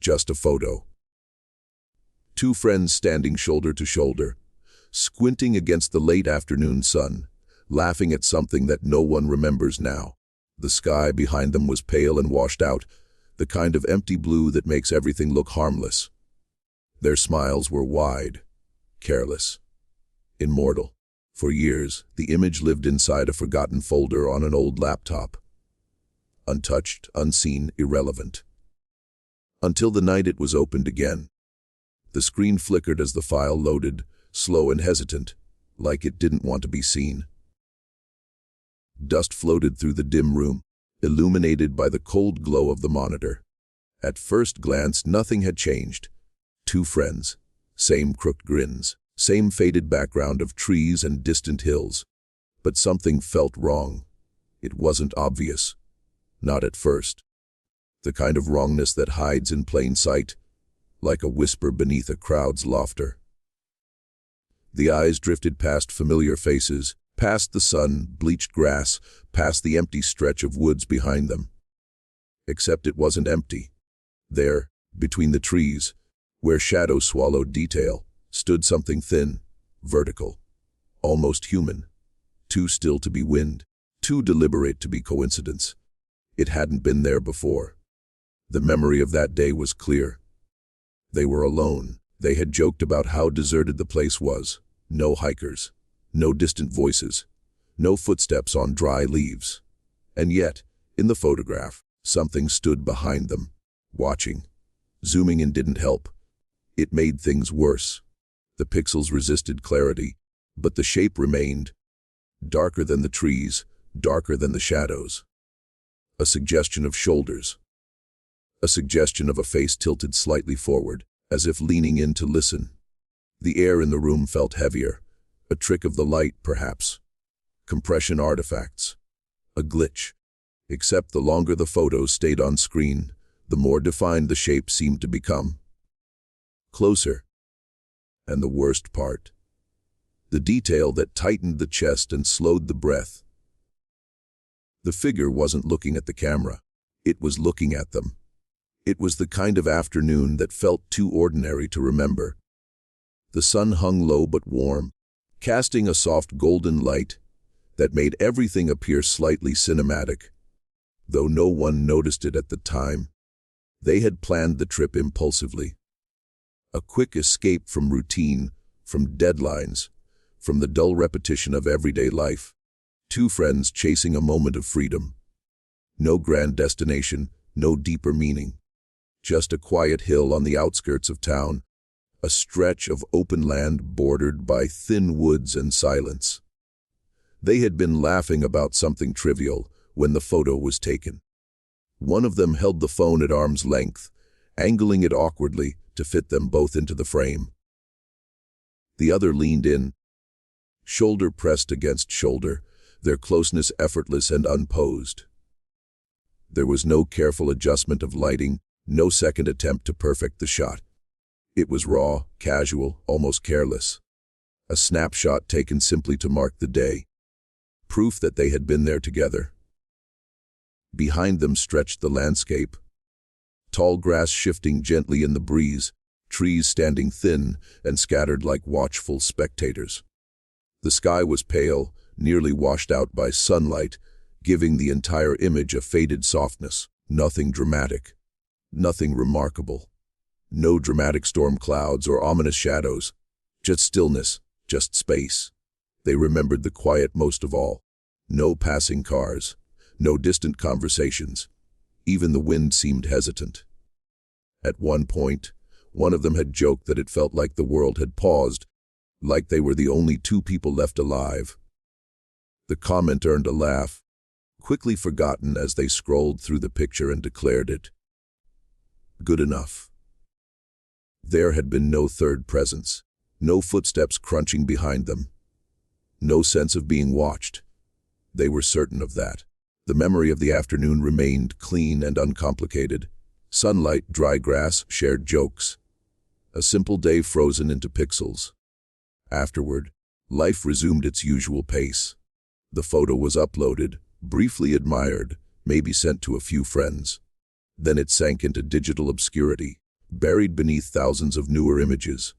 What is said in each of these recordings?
just a photo. Two friends standing shoulder to shoulder, squinting against the late afternoon sun, laughing at something that no one remembers now. The sky behind them was pale and washed out, the kind of empty blue that makes everything look harmless. Their smiles were wide, careless, immortal. For years, the image lived inside a forgotten folder on an old laptop. Untouched, unseen, irrelevant. Until the night it was opened again. The screen flickered as the file loaded, slow and hesitant, like it didn't want to be seen. Dust floated through the dim room, illuminated by the cold glow of the monitor. At first glance, nothing had changed. Two friends, same crooked grins, same faded background of trees and distant hills. But something felt wrong. It wasn't obvious. Not at first. The kind of wrongness that hides in plain sight, like a whisper beneath a crowd's laughter. The eyes drifted past familiar faces, past the sun, bleached grass, past the empty stretch of woods behind them. Except it wasn't empty. There, between the trees, where shadow swallowed detail, stood something thin, vertical, almost human, too still to be wind, too deliberate to be coincidence. It hadn't been there before. The memory of that day was clear. They were alone. They had joked about how deserted the place was. No hikers. No distant voices, no footsteps on dry leaves. And yet, in the photograph, something stood behind them, watching. Zooming in didn't help. It made things worse. The pixels resisted clarity, but the shape remained. Darker than the trees, darker than the shadows. A suggestion of shoulders. A suggestion of a face tilted slightly forward, as if leaning in to listen. The air in the room felt heavier. A trick of the light, perhaps. Compression artifacts. A glitch. Except the longer the photos stayed on screen, the more defined the shape seemed to become. Closer. And the worst part. The detail that tightened the chest and slowed the breath. The figure wasn't looking at the camera. It was looking at them. It was the kind of afternoon that felt too ordinary to remember. The sun hung low but warm, casting a soft golden light that made everything appear slightly cinematic. Though no one noticed it at the time, they had planned the trip impulsively. A quick escape from routine, from deadlines, from the dull repetition of everyday life. Two friends chasing a moment of freedom. No grand destination, no deeper meaning. Just a quiet hill on the outskirts of town. A stretch of open land bordered by thin woods and silence. They had been laughing about something trivial when the photo was taken. One of them held the phone at arm's length, angling it awkwardly to fit them both into the frame. The other leaned in, shoulder pressed against shoulder, their closeness effortless and unposed. There was no careful adjustment of lighting, no second attempt to perfect the shot. It was raw, casual, almost careless. A snapshot taken simply to mark the day. Proof that they had been there together. Behind them stretched the landscape. Tall grass shifting gently in the breeze, trees standing thin and scattered like watchful spectators. The sky was pale, nearly washed out by sunlight, giving the entire image a faded softness. Nothing dramatic. Nothing remarkable. No dramatic storm clouds or ominous shadows. Just stillness, just space. They remembered the quiet most of all. No passing cars. No distant conversations. Even the wind seemed hesitant. At one point, one of them had joked that it felt like the world had paused, like they were the only two people left alive. The comment earned a laugh, quickly forgotten as they scrolled through the picture and declared it good enough. There had been no third presence, no footsteps crunching behind them, no sense of being watched. They were certain of that. The memory of the afternoon remained clean and uncomplicated. Sunlight, dry grass, shared jokes. A simple day frozen into pixels. Afterward, life resumed its usual pace. The photo was uploaded, briefly admired, maybe sent to a few friends. Then it sank into digital obscurity, buried beneath thousands of newer images.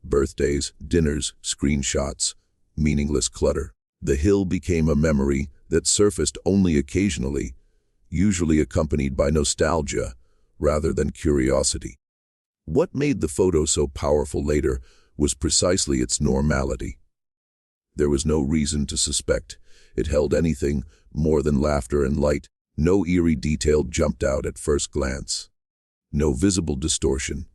Birthdays, dinners, screenshots, meaningless clutter. The hill became a memory that surfaced only occasionally, usually accompanied by nostalgia rather than curiosity. What made the photo so powerful later was precisely its normality. There was no reason to suspect it held anything more than laughter and light. No eerie detail jumped out at first glance. No visible distortion.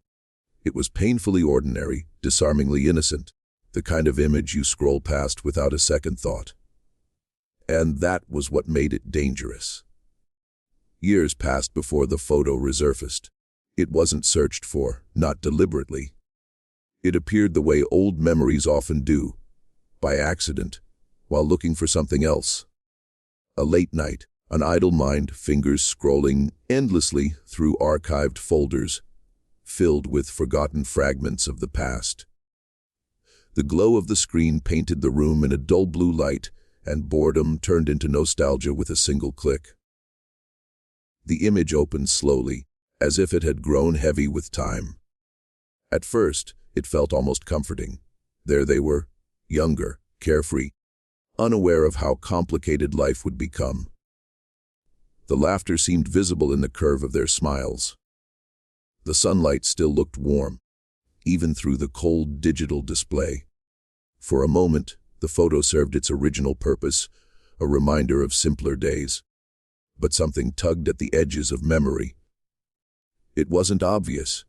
It was painfully ordinary, disarmingly innocent, the kind of image you scroll past without a second thought. And that was what made it dangerous. Years passed before the photo resurfaced. It wasn't searched for, not deliberately. It appeared the way old memories often do, by accident, while looking for something else. A late night, an idle mind, fingers scrolling endlessly through archived folders, filled with forgotten fragments of the past. The glow of the screen painted the room in a dull blue light, and boredom turned into nostalgia with a single click. The image opened slowly, as if it had grown heavy with time. At first, it felt almost comforting. There they were, younger, carefree, unaware of how complicated life would become. The laughter seemed visible in the curve of their smiles. The sunlight still looked warm, even through the cold digital display. For a moment, the photo served its original purpose, a reminder of simpler days. But something tugged at the edges of memory. It wasn't obvious.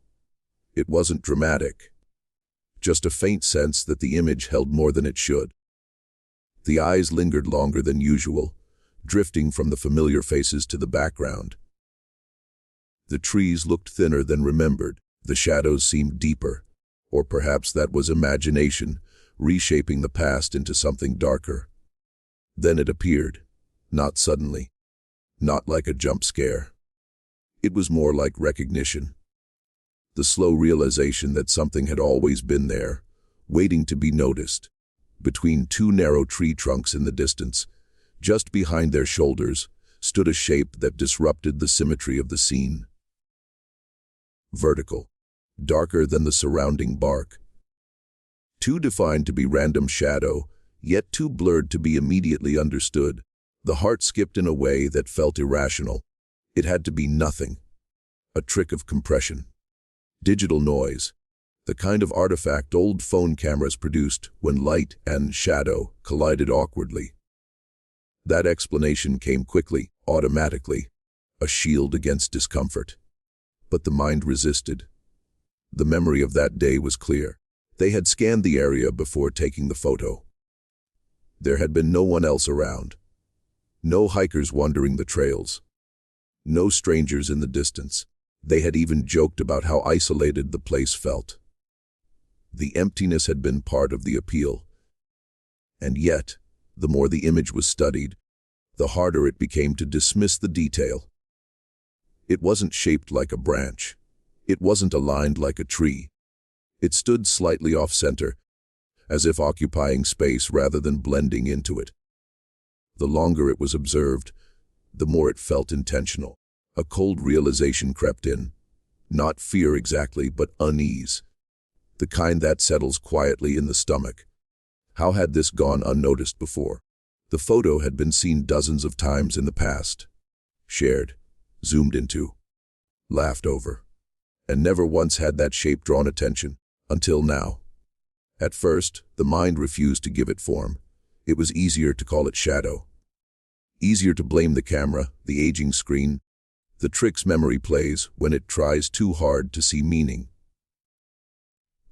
It wasn't dramatic. Just a faint sense that the image held more than it should. The eyes lingered longer than usual, drifting from the familiar faces to the background. The trees looked thinner than remembered. The shadows seemed deeper, or perhaps that was imagination, reshaping the past into something darker. Then it appeared, not suddenly, not like a jump scare. It was more like recognition. The slow realization that something had always been there, waiting to be noticed. Between two narrow tree trunks in the distance, just behind their shoulders, stood a shape that disrupted the symmetry of the scene. Vertical, darker than the surrounding bark. Too defined to be random shadow, yet too blurred to be immediately understood. The heart skipped in a way that felt irrational. It had to be nothing. A trick of compression. Digital noise. The kind of artifact old phone cameras produced when light and shadow collided awkwardly. That explanation came quickly, automatically, a shield against discomfort. But the mind resisted. The memory of that day was clear. They had scanned the area before taking the photo. There had been no one else around. No hikers wandering the trails. No strangers in the distance. They had even joked about how isolated the place felt. The emptiness had been part of the appeal. And yet, the more the image was studied, the harder it became to dismiss the detail. It wasn't shaped like a branch. It wasn't aligned like a tree. It stood slightly off-center, as if occupying space rather than blending into it. The longer it was observed, the more it felt intentional. A cold realization crept in. Not fear exactly, but unease. The kind that settles quietly in the stomach. How had this gone unnoticed before? The photo had been seen dozens of times in the past. Shared, zoomed into, laughed over. And never once had that shape drawn attention, until now. At first, the mind refused to give it form. It was easier to call it shadow. Easier to blame the camera, the aging screen, the tricks memory plays when it tries too hard to see meaning.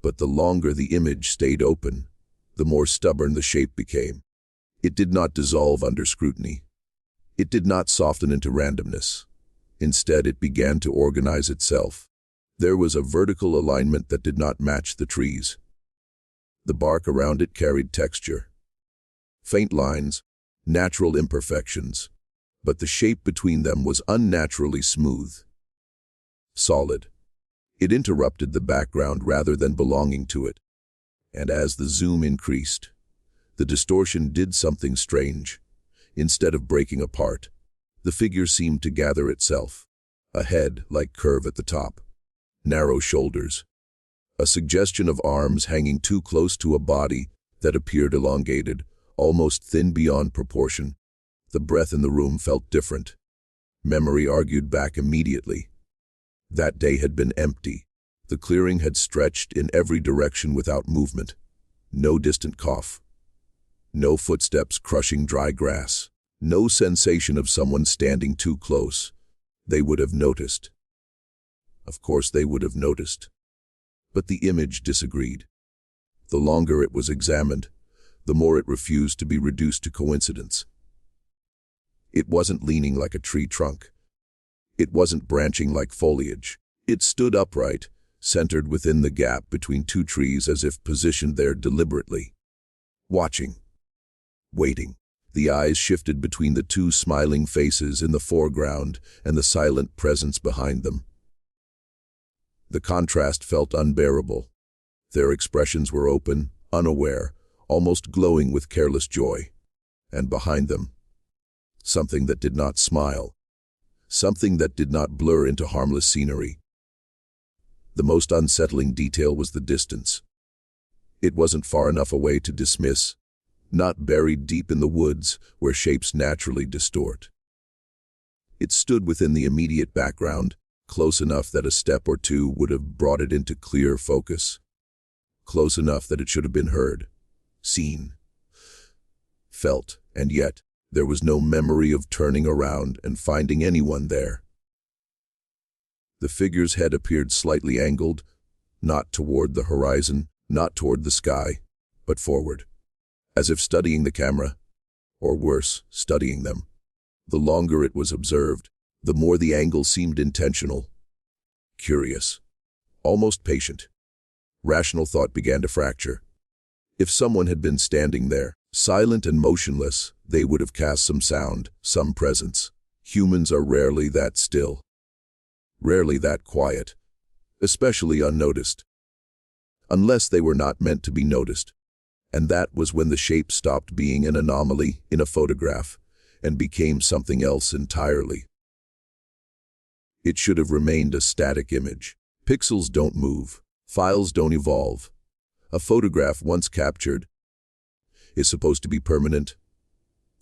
But the longer the image stayed open, the more stubborn the shape became. It did not dissolve under scrutiny. It did not soften into randomness. Instead, it began to organize itself. There was a vertical alignment that did not match the trees. The bark around it carried texture. Faint lines, natural imperfections. But the shape between them was unnaturally smooth. Solid. It interrupted the background rather than belonging to it. And as the zoom increased, the distortion did something strange. Instead of breaking apart, the figure seemed to gather itself. A head-like curve at the top. narrow shoulders, a suggestion of arms hanging too close to a body that appeared elongated, almost thin beyond proportion. The breath in the room felt different. Memory argued back immediately. That day had been empty. The clearing had stretched in every direction without movement. No distant cough. No footsteps crushing dry grass. No sensation of someone standing too close. They would have noticed. Of course they would have noticed. But the image disagreed. The longer it was examined, the more it refused to be reduced to coincidence. It wasn't leaning like a tree trunk. It wasn't branching like foliage. It stood upright, centered within the gap between two trees as if positioned there deliberately. Watching. Waiting. The eyes shifted between the two smiling faces in the foreground and the silent presence behind them. The contrast felt unbearable. Their expressions were open, unaware, almost glowing with careless joy. And behind them, something that did not smile. Something that did not blur into harmless scenery. The most unsettling detail was the distance. It wasn't far enough away to dismiss, not buried deep in the woods where shapes naturally distort. It stood within the immediate background, close enough that a step or two would have brought it into clear focus. Close enough that it should have been heard, seen, felt, and yet there was no memory of turning around and finding anyone there. The figure's head appeared slightly angled, not toward the horizon, not toward the sky, but forward, as if studying the camera, or worse, studying them. The longer it was observed, the more the angle seemed intentional, curious, almost patient. Rational thought began to fracture. If someone had been standing there, silent and motionless, they would have cast some sound, some presence. Humans are rarely that still, rarely that quiet, especially unnoticed. Unless they were not meant to be noticed. And that was when the shape stopped being an anomaly in a photograph and became something else entirely. It should have remained a static image. Pixels don't move. Files don't evolve. A photograph once captured is supposed to be permanent,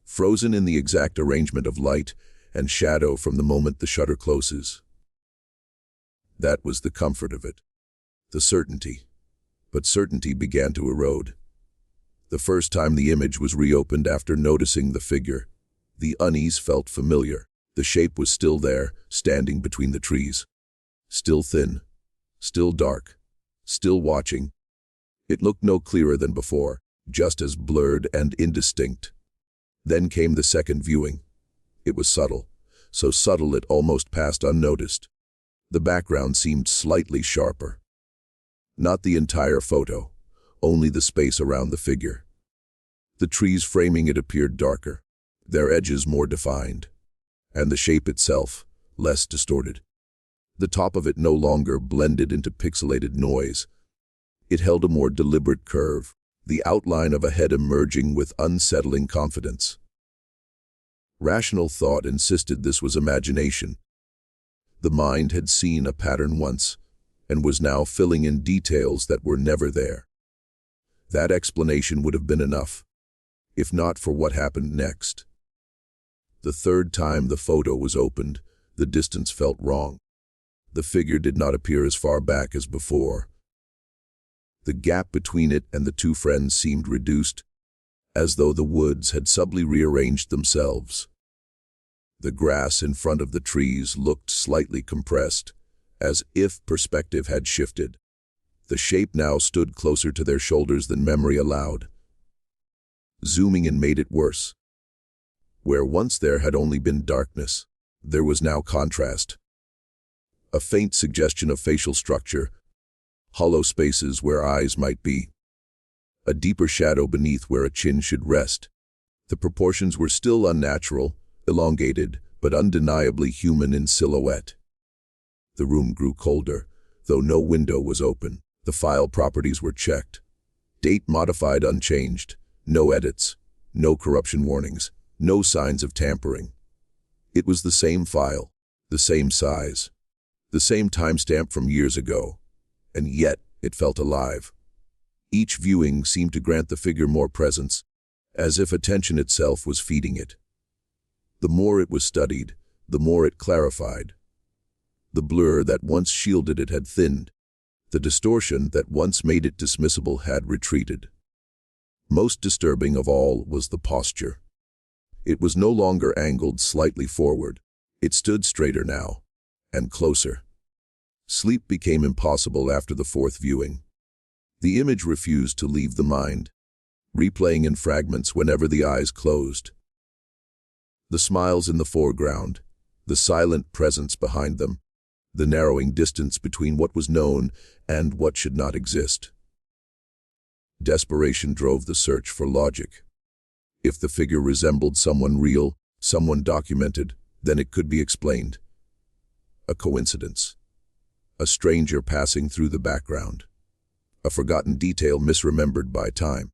frozen in the exact arrangement of light and shadow from the moment the shutter closes. That was the comfort of it, the certainty. But certainty began to erode. The first time the image was reopened after noticing the figure, the unease felt familiar. The shape was still there, standing between the trees. Still thin, still dark, still watching. It looked no clearer than before, just as blurred and indistinct. Then came the second viewing. It was subtle, so subtle it almost passed unnoticed. The background seemed slightly sharper. Not the entire photo, only the space around the figure. The trees framing it appeared darker, their edges more defined, and the shape itself less distorted. The top of it no longer blended into pixelated noise. It held a more deliberate curve, the outline of a head emerging with unsettling confidence. Rational thought insisted this was imagination. The mind had seen a pattern once, and was now filling in details that were never there. That explanation would have been enough, if not for what happened next. The third time the photo was opened, the distance felt wrong. The figure did not appear as far back as before. The gap between it and the two friends seemed reduced, as though the woods had subtly rearranged themselves. The grass in front of the trees looked slightly compressed, as if perspective had shifted. The shape now stood closer to their shoulders than memory allowed. Zooming in made it worse. Where once there had only been darkness, there was now contrast. A faint suggestion of facial structure, hollow spaces where eyes might be, a deeper shadow beneath where a chin should rest. The proportions were still unnatural, elongated, but undeniably human in silhouette. The room grew colder, though no window was open. The file properties were checked. Date modified unchanged. No edits. No corruption warnings. No signs of tampering. It was the same file, the same size, The same timestamp from years ago, and yet it felt alive. Each viewing seemed to grant the figure more presence, as if attention itself was feeding it. The more it was studied, the more it clarified. The blur that once shielded it had thinned. The distortion that once made it dismissible had retreated. Most disturbing of all was the posture. It was no longer angled slightly forward. It stood straighter now, and closer. Sleep became impossible after the fourth viewing. The image refused to leave the mind, replaying in fragments whenever the eyes closed. The smiles in the foreground, the silent presence behind them, the narrowing distance between what was known and what should not exist. Desperation drove the search for logic. If the figure resembled someone real, someone documented, then it could be explained. A coincidence. A stranger passing through the background. A forgotten detail misremembered by time.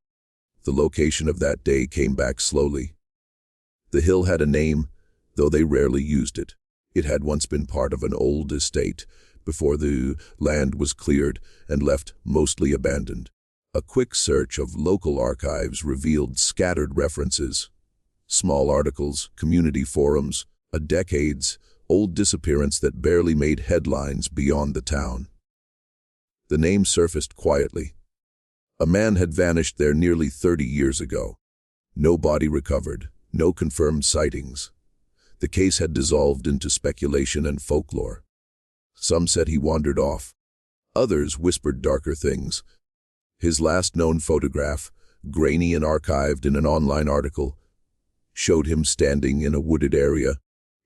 The location of that day came back slowly. The hill had a name, though they rarely used it. It had once been part of an old estate, before the land was cleared and left mostly abandoned. A quick search of local archives revealed scattered references. Small articles, community forums, a decades-old disappearance that barely made headlines beyond the town. The name surfaced quietly. A man had vanished there nearly 30 years ago. No body recovered, no confirmed sightings. The case had dissolved into speculation and folklore. Some said he wandered off. Others whispered darker things. His last known photograph, grainy and archived in an online article, showed him standing in a wooded area,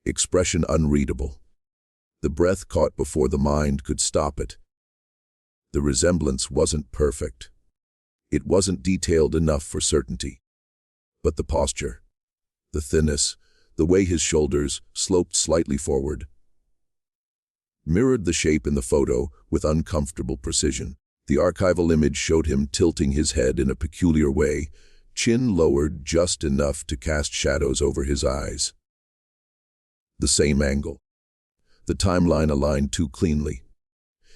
expression unreadable. The breath caught before the mind could stop it. The resemblance wasn't perfect. It wasn't detailed enough for certainty. But the posture, the thinness, the way his shoulders sloped slightly forward, mirrored the shape in the photo with uncomfortable precision. The archival image showed him tilting his head in a peculiar way, chin lowered just enough to cast shadows over his eyes. The same angle. The timeline aligned too cleanly.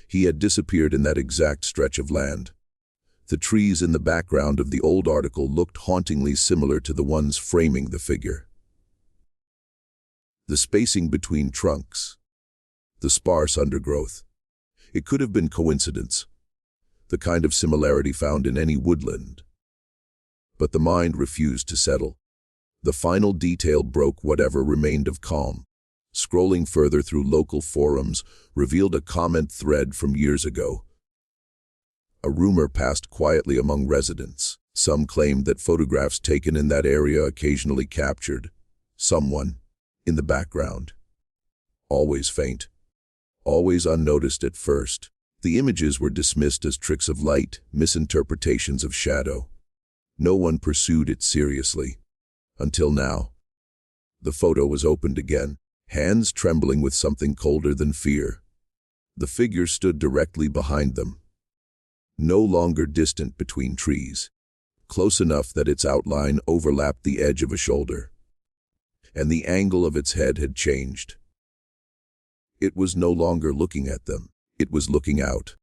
He had disappeared in that exact stretch of land. The trees in the background of the old article looked hauntingly similar to the ones framing the figure. The spacing between trunks, the sparse undergrowth. It could have been coincidence, the kind of similarity found in any woodland. But the mind refused to settle. The final detail broke whatever remained of calm. Scrolling further through local forums revealed a comment thread from years ago. A rumor passed quietly among residents. Some claimed that photographs taken in that area occasionally captured someone in the background. Always faint, always unnoticed at first. The images were dismissed as tricks of light, misinterpretations of shadow. No one pursued it seriously. Until now. The photo was opened again, hands trembling with something colder than fear. The figure stood directly behind them. No longer distant between trees. Close enough that its outline overlapped the edge of a shoulder. And the angle of its head had changed. It was no longer looking at them. It was looking out.